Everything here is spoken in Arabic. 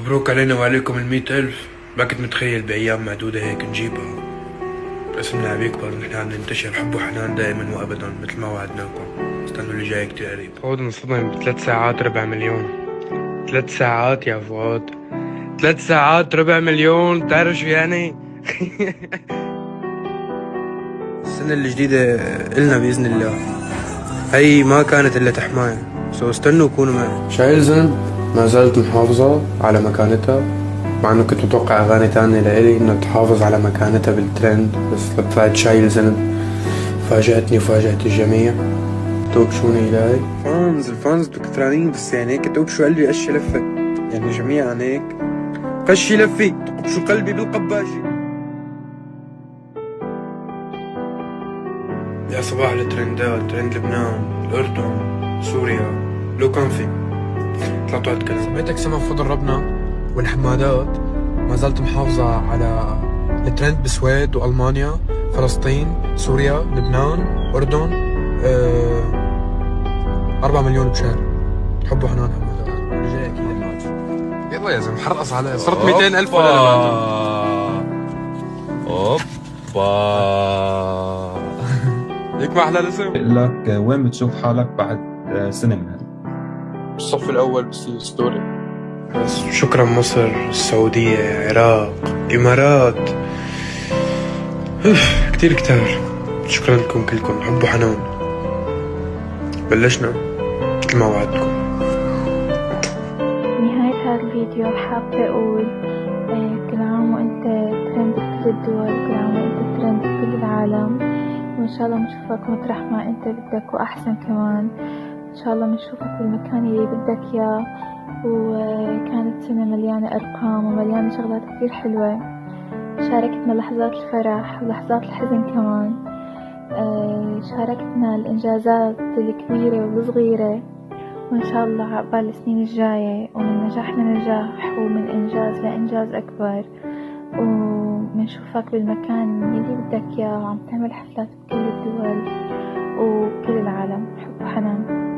مبروك علينا وعليكم 100,000. ما كنت متخيل بأيام معدودة هيك نجيبها، بس إنها بيكبر نحن عم ننتشر حب وحنان دائما وأبدا مثل ما وعدناكم. استنوا اللي جاي كتير قريب. فؤاد انصدم ب3 ساعات 4 مليون. 3 ساعات يا فؤاد، 3 ساعات 4 مليون، تعرف شو يعني؟ السنة الجديدة إلنا بإذن الله، هي ما كانت إلا تحماية، استنوا كونوا معي. شايل ذنب ما زالت محافظة على مكانتها، مع انه كنت متوقع اغاني تانية لإلي انها تحافظ على مكانتها بالترند، بس طلعت شايل ذنب. فاجأتني وفاجأت الجميع. توبشوني إلهي. الفانز بكثرانين، بس يعني هيك توبشوا قلبي قشي لفة، يعني جميعا هيك قشي لفي تقبشوا قلبي بالقباشي. يا صباح الترندات، ترند لبنان، الأردن، سوريا، لو كان في طلعتوا هالكلام. سمعتك سما بفضل ربنا والحمادات ما زالت محافظة على الترند بسويد وألمانيا، فلسطين، سوريا، لبنان، أردن. 4 مليون بشهر. حب وحنان حمادات. اللي جاي أكيد الماتش. يلا يا زلمة حرقص علي، صرت 200,000 ولا لبعده. اوبا. ليك ما أحلى الاسم؟ بقول لك وين بتشوف حالك بعد سنة من هلا؟ الصف الأول بالستوري. بس شكرا مصر، السعودية، عراق، إمارات، كتير كتار. شكرا لكم كلكم، حب وحنان. بلشنا مثل ما وعدتكم. نهاية هذا الفيديو حابة أقول كل عام وأنت ترند بكل الدول، كل عام وأنت ترند بكل العالم، وإن شاء الله نشوفك مطرح ما أنت بدك وأحسن كمان. إن شاء الله نشوفك بالمكان اللي بدك إياه. وكانت سنة مليانة أرقام ومليانة شغلات كتير حلوة، شاركتنا لحظات الفرح ولحظات الحزن كمان. شاركتنا الإنجازات الكبيرة والصغيرة، وإن شاء الله عقبال السنين الجاية ومن نجاح لنجاح ومن إنجاز لإنجاز أكبر، ومنشوفك بالمكان اللي بدك إياه وعم تعمل حفلات بكل الدول وبكل العالم. حب وحنان.